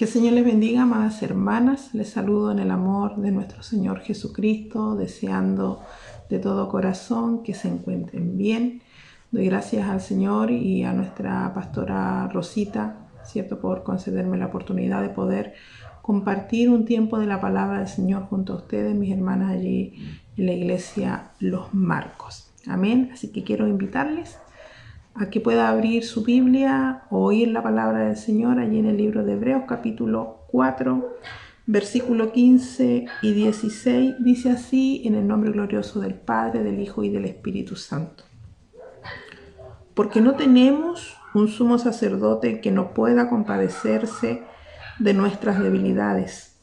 Que el Señor les bendiga, amadas hermanas. Les saludo en el amor de nuestro Señor Jesucristo, deseando de todo corazón que se encuentren bien. Doy gracias al Señor y a nuestra pastora Rosita, ¿cierto?, por concederme la oportunidad de poder compartir un tiempo de la palabra del Señor junto a ustedes, mis hermanas allí en la iglesia Los Marcos. Amén. Así que quiero invitarles a que pueda abrir su Biblia o oír la palabra del Señor allí en el libro de Hebreos capítulo 4, versículo 15 y 16. Dice así: en el nombre glorioso del Padre, del Hijo y del Espíritu Santo. Porque no tenemos un sumo sacerdote que no pueda compadecerse de nuestras debilidades,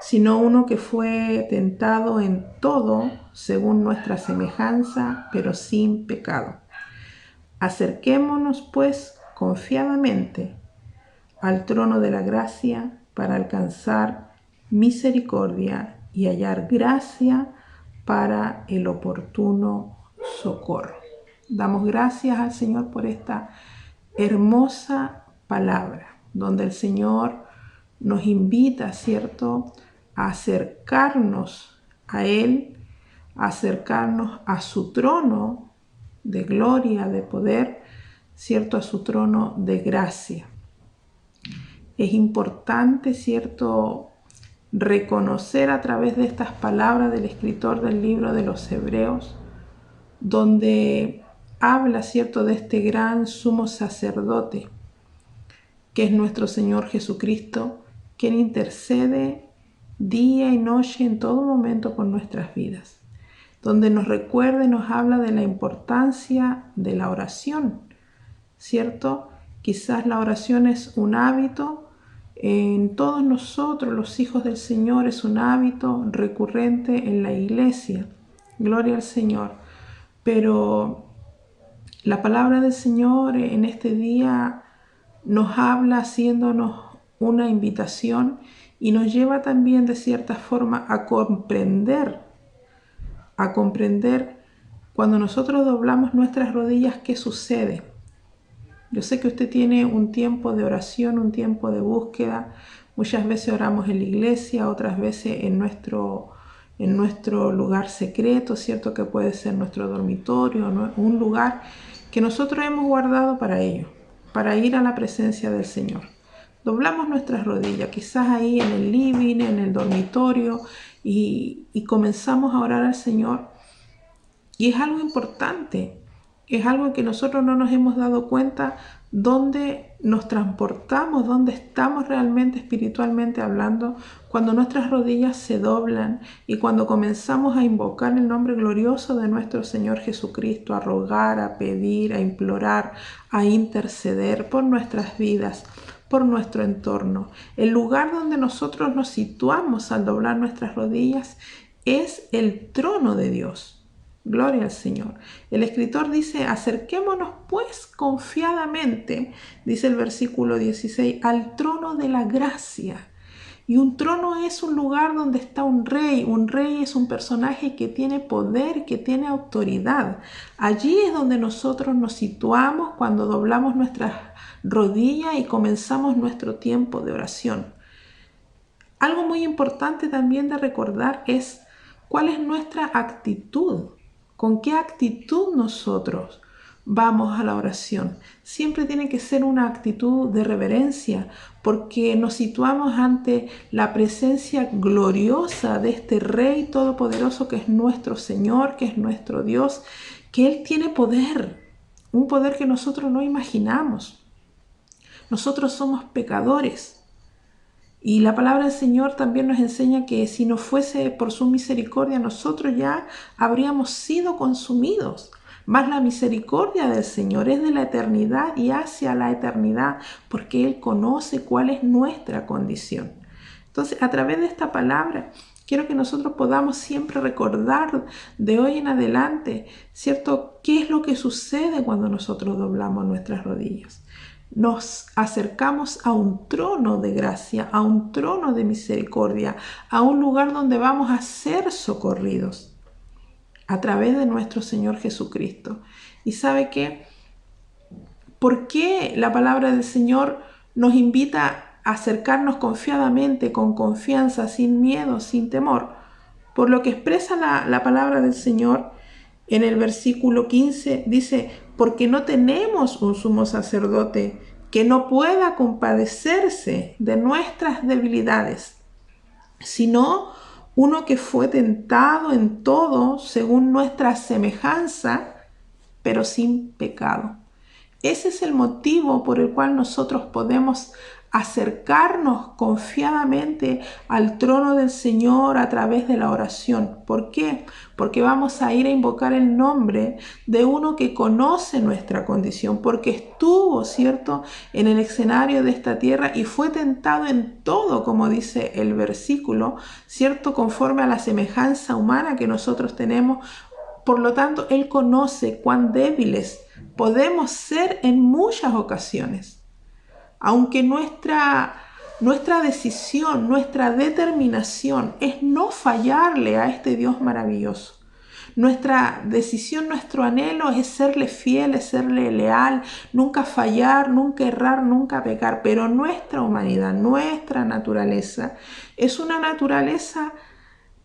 sino uno que fue tentado en todo según nuestra semejanza, pero sin pecado. Acerquémonos, pues, confiadamente al trono de la gracia para alcanzar misericordia y hallar gracia para el oportuno socorro. Damos gracias al Señor por esta hermosa palabra, donde el Señor nos invita, ¿cierto?, a acercarnos a Él, a acercarnos a su trono de gloria, de poder, ¿cierto?, a su trono de gracia. Es importante, ¿cierto?, reconocer a través de estas palabras del escritor del libro de los Hebreos, donde habla, ¿cierto?, de este gran sumo sacerdote, que es nuestro Señor Jesucristo, quien intercede día y noche en todo momento por nuestras vidas, donde nos recuerda y nos habla de la importancia de la oración, ¿cierto? Quizás la oración es un hábito en todos nosotros, los hijos del Señor, es un hábito recurrente en la iglesia. Gloria al Señor. Pero la palabra del Señor en este día nos habla haciéndonos una invitación y nos lleva también de cierta forma a comprender cuando nosotros doblamos nuestras rodillas, ¿qué sucede? Yo sé que usted tiene un tiempo de oración, un tiempo de búsqueda. Muchas veces oramos en la iglesia, otras veces en nuestro lugar secreto, ¿cierto?, que puede ser nuestro dormitorio, ¿no?, un lugar que nosotros hemos guardado para ello, para ir a la presencia del Señor. Doblamos nuestras rodillas, quizás ahí en el living, en el dormitorio, y comenzamos a orar al Señor. Y es algo importante, es algo que nosotros no nos hemos dado cuenta, dónde nos transportamos, dónde estamos realmente espiritualmente hablando, cuando nuestras rodillas se doblan y cuando comenzamos a invocar el nombre glorioso de nuestro Señor Jesucristo, a rogar, a pedir, a implorar, a interceder por nuestras vidas, por nuestro entorno. El lugar donde nosotros nos situamos al doblar nuestras rodillas es el trono de Dios. Gloria al Señor. El escritor dice: acerquémonos pues confiadamente, dice el versículo 16, al trono de la gracia. Y un trono es un lugar donde está un rey. Un rey es un personaje que tiene poder, que tiene autoridad. Allí es donde nosotros nos situamos cuando doblamos nuestras rodillas y comenzamos nuestro tiempo de oración. Algo muy importante también de recordar es cuál es nuestra actitud. ¿Con qué actitud nosotros vamos a la oración? Siempre tiene que ser una actitud de reverencia, porque nos situamos ante la presencia gloriosa de este Rey Todopoderoso que es nuestro Señor, que es nuestro Dios, que Él tiene poder, un poder que nosotros no imaginamos. Nosotros somos pecadores. Y la palabra del Señor también nos enseña que si no fuese por su misericordia, nosotros ya habríamos sido consumidos. Mas la misericordia del Señor es de la eternidad y hacia la eternidad, porque Él conoce cuál es nuestra condición. Entonces, a través de esta palabra, quiero que nosotros podamos siempre recordar de hoy en adelante, ¿cierto?, qué es lo que sucede cuando nosotros doblamos nuestras rodillas. Nos acercamos a un trono de gracia, a un trono de misericordia, a un lugar donde vamos a ser socorridos a través de nuestro Señor Jesucristo. ¿Y sabe qué? ¿Por qué la palabra del Señor nos invita acercarnos confiadamente, con confianza, sin miedo, sin temor. Por lo que expresa la palabra del Señor en el versículo 15, dice, porque no tenemos un sumo sacerdote que no pueda compadecerse de nuestras debilidades, sino uno que fue tentado en todo según nuestra semejanza, pero sin pecado. Ese es el motivo por el cual nosotros podemos acercarnos confiadamente al trono del Señor a través de la oración. ¿Por qué? Porque vamos a ir a invocar el nombre de uno que conoce nuestra condición, porque estuvo, ¿cierto?, en el escenario de esta tierra y fue tentado en todo, como dice el versículo, ¿cierto?, conforme a la semejanza humana que nosotros tenemos. Por lo tanto, Él conoce cuán débiles podemos ser en muchas ocasiones. Aunque nuestra decisión, nuestra determinación es no fallarle a este Dios maravilloso. Nuestra decisión, nuestro anhelo es serle fiel, es serle leal, nunca fallar, nunca errar, nunca pecar. Pero nuestra humanidad, nuestra naturaleza, es una naturaleza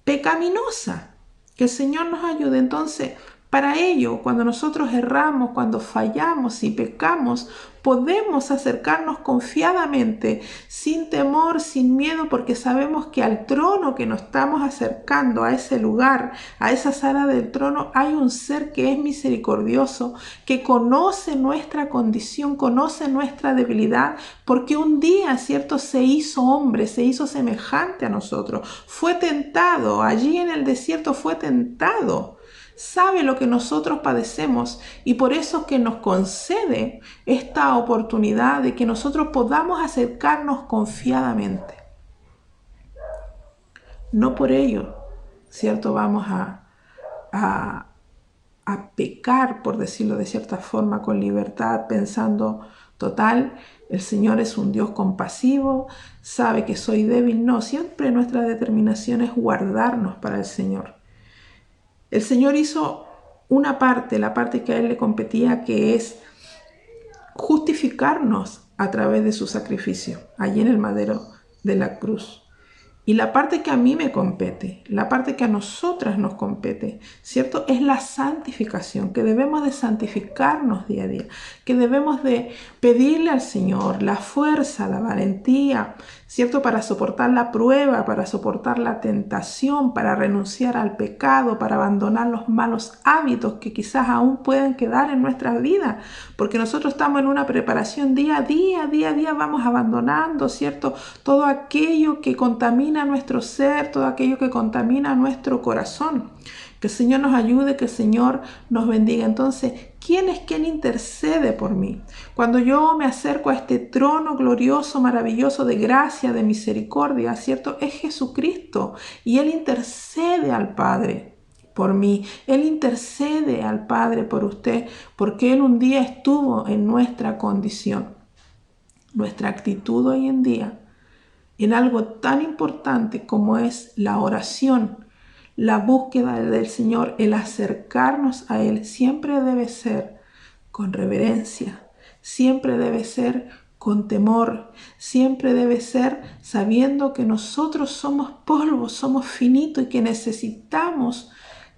pecaminosa. Que el Señor nos ayude. Entonces, para ello, cuando nosotros erramos, cuando fallamos y pecamos, podemos acercarnos confiadamente, sin temor, sin miedo, porque sabemos que al trono que nos estamos acercando, a ese lugar, a esa sala del trono, hay un ser que es misericordioso, que conoce nuestra condición, conoce nuestra debilidad, porque un día, ¿cierto?, se hizo hombre, se hizo semejante a nosotros, fue tentado, allí en el desierto fue tentado. Sabe lo que nosotros padecemos y por eso que nos concede esta oportunidad de que nosotros podamos acercarnos confiadamente. No por ello, ¿cierto?, vamos a pecar, por decirlo de cierta forma, con libertad, pensando, total, el Señor es un Dios compasivo, sabe que soy débil. No, siempre nuestra determinación es guardarnos para el Señor. El Señor hizo una parte, la parte que a Él le competía, que es justificarnos a través de su sacrificio, allí en el madero de la cruz. Y la parte que a mí me compete, la parte que a nosotras nos compete, ¿cierto?, es la santificación, que debemos de santificarnos día a día, que debemos de pedirle al Señor la fuerza, la valentía, ¿cierto?, para soportar la prueba, para soportar la tentación, para renunciar al pecado, para abandonar los malos hábitos que quizás aún pueden quedar en nuestras vidas, porque nosotros estamos en una preparación día a día, vamos abandonando, ¿cierto?, todo aquello que contamina nuestro ser, todo aquello que contamina nuestro corazón. Que el Señor nos ayude, que el Señor nos bendiga. Entonces, ¿quién es quien intercede por mí? Cuando yo me acerco a este trono glorioso, maravilloso de gracia, de misericordia, ¿cierto?, es Jesucristo y Él intercede al Padre por mí. Él intercede al Padre por usted, porque Él un día estuvo en nuestra condición. Nuestra actitud hoy en día en algo tan importante como es la oración, la búsqueda del Señor, el acercarnos a Él, siempre debe ser con reverencia, siempre debe ser con temor, siempre debe ser sabiendo que nosotros somos polvo, somos finitos y que necesitamos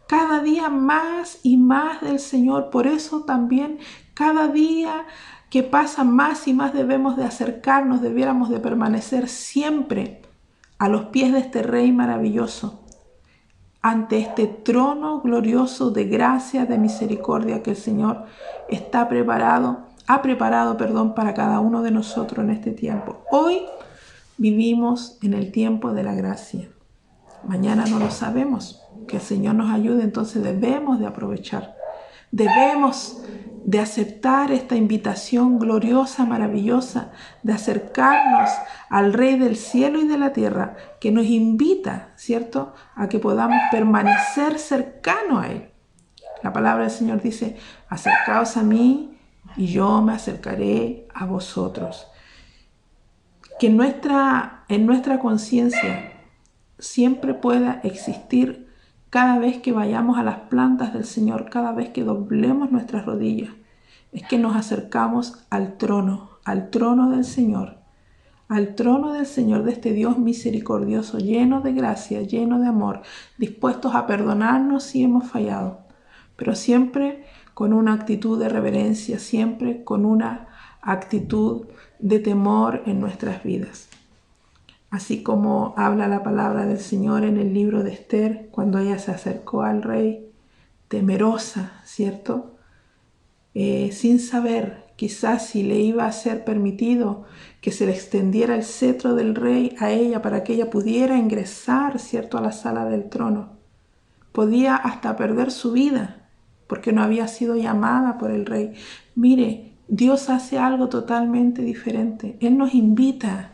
cada día más y más del Señor. Por eso también cada día que pasa más y más debemos de acercarnos, debiéramos de permanecer siempre a los pies de este Rey maravilloso, ante este trono glorioso de gracia, de misericordia que el Señor ha preparado, para cada uno de nosotros en este tiempo. Hoy vivimos en el tiempo de la gracia. Mañana no lo sabemos. Que el Señor nos ayude, entonces debemos de aprovechar. Debemos de aceptar esta invitación gloriosa, maravillosa, de acercarnos al Rey del cielo y de la tierra, que nos invita, ¿cierto?, a que podamos permanecer cercanos a Él. La palabra del Señor dice, acercaos a mí y yo me acercaré a vosotros. Que en nuestra conciencia siempre pueda existir, cada vez que vayamos a las plantas del Señor, cada vez que doblemos nuestras rodillas, es que nos acercamos al trono del Señor, al trono del Señor, de este Dios misericordioso, lleno de gracia, lleno de amor, dispuestos a perdonarnos si hemos fallado, pero siempre con una actitud de reverencia, siempre con una actitud de temor en nuestras vidas. Así como habla la palabra del Señor en el libro de Esther, cuando ella se acercó al rey, temerosa, ¿cierto? Sin saber quizás si le iba a ser permitido que se le extendiera el cetro del rey a ella para que ella pudiera ingresar, ¿cierto?, a la sala del trono. Podía hasta perder su vida porque no había sido llamada por el rey. Mire, Dios hace algo totalmente diferente. Él nos invita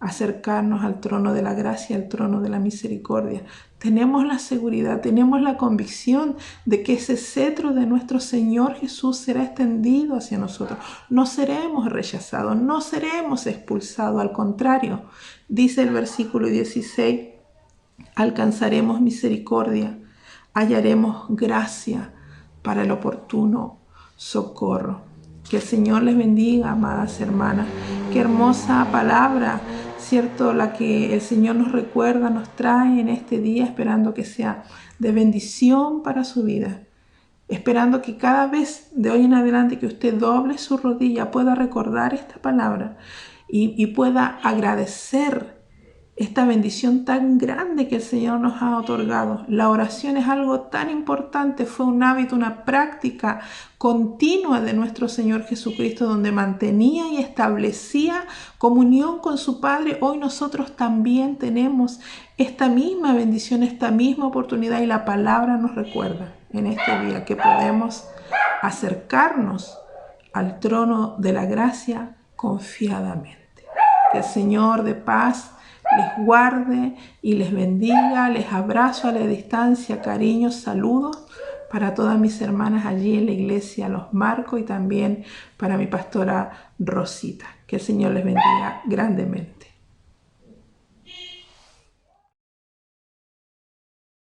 acercarnos al trono de la gracia, al trono de la misericordia. Tenemos la seguridad, tenemos la convicción de que ese cetro de nuestro Señor Jesús será extendido hacia nosotros. No seremos rechazados, no seremos expulsados. Al contrario, dice el versículo 16, alcanzaremos misericordia, hallaremos gracia para el oportuno socorro. Que el Señor les bendiga, amadas hermanas. Qué hermosa palabra, ¿cierto? La que el Señor nos recuerda, nos trae en este día, esperando que sea de bendición para su vida. Esperando que cada vez de hoy en adelante que usted doble su rodilla pueda recordar esta palabra y pueda agradecer esta bendición tan grande que el Señor nos ha otorgado. La oración es algo tan importante, fue un hábito, una práctica continua de nuestro Señor Jesucristo, donde mantenía y establecía comunión con su Padre. Hoy nosotros también tenemos esta misma bendición, esta misma oportunidad, y la palabra nos recuerda en este día que podemos acercarnos al trono de la gracia confiadamente. Que el Señor de paz les guarde y les bendiga. Les abrazo a la distancia, cariños, saludos para todas mis hermanas allí en la iglesia Los Marcos y también para mi pastora Rosita. Que el Señor les bendiga grandemente.